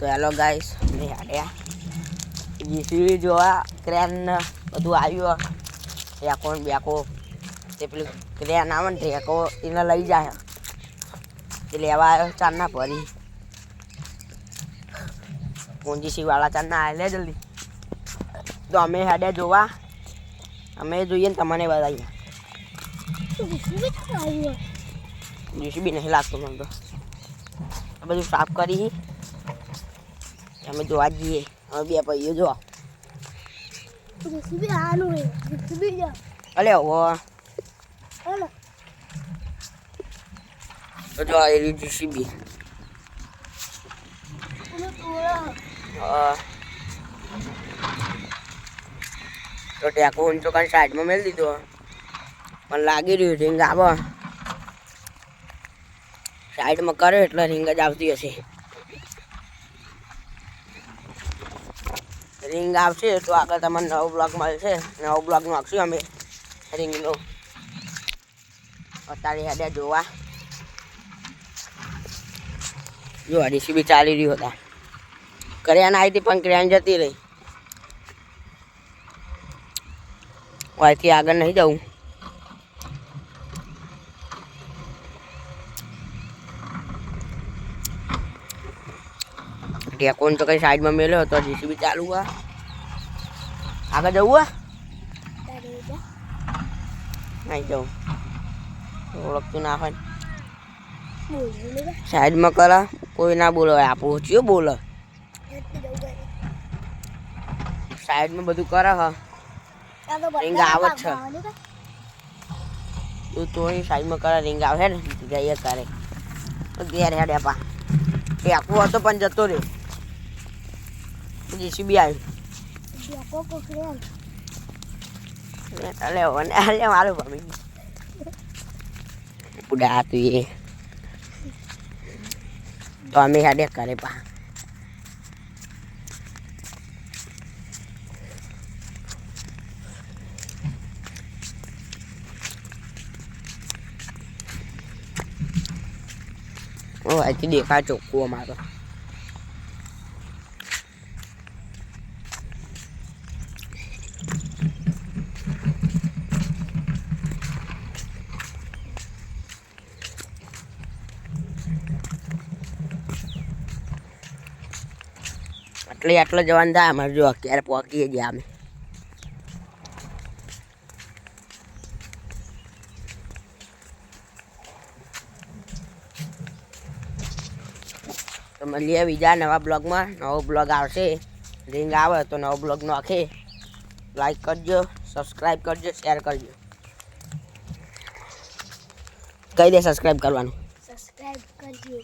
તો hello guys, મેં હાડ્યા JCB જોવા ક્રેન બધું આવ્યું. ટેકો ને બેકો તે પેલું ક્રેન આવે ને ટેકો એને લઈ જાય. એ લેવા આવ્યો ચારના ભરી જીસીબી વાળા ચારના આવે લે જલ્દી. તો અમે હાડ્યા જોવા, અમે જોઈએ ને તમને બતાવીએ. જીસીબી નહીં લાગતું મને તો. આ બધું સાફ કરી અમે જોવા જઈએ. હવે બે ભાઈઓ જો અલે હો તો જો એ જીસીબી તો ટેકો ઊંચો કરીને સાઈડમાં મેળ દીધો પણ લાગી રહ્યું રીંગ આવે. સાઈડમાં કરે એટલે રીંગ જ આવતી હશે. રીંગ આવશે તો આગળ તમને નવો બ્લોગ મળશે. નવો બ્લોગ નાખશું અમે રીંગનો. અત્યારે હેડ્યા જોવા જો જીસીબી ચાલી રહ્યો હતા. કર્યા આવી હતી પણ ક્રેન જતી રહી. અહીંથી આગળ નહીં જવું. ટેકોન તો કઈ સાઈડમાં મેલ્યો તો જીસીબી ચાલુ હોય. આગળ જવું હોય નહીં જવું. ઓળખતું ના હોય સાઈડમાં કરા. કોઈ ના બોલો આપણું ચિયો બોલો. સાઈડમાં બધું કરે હ રીંગ આવે જ છે. તું તો સાઈડમાં કરે રીંગ આવે ને જઈએ કરે ઘેર હેડે પા ટેકવું હતો પણ જતો રહ્યો. જીસીબી આવ્યું મારું ભમી પુડા તું એ તો અમે હેડે કરે પા. અહીંથી દેખાય ચોખ્ખું અમારો. આટલે જવાનું થાય અમારે. જો ક્યારે પહોંચીએ ગયા અમે. તો મળીએ બીજા નવા બ્લોગમાં. નવો બ્લોગ આવશે. રીંગ આવે તો નવો બ્લોગ નાખે. લાઈક કરજો, સબસ્ક્રાઈબ કરજો, શેર કરજો. કહી દે સબસ્ક્રાઈબ કરવાનું. સબસ્ક્રાઈબ કરજો.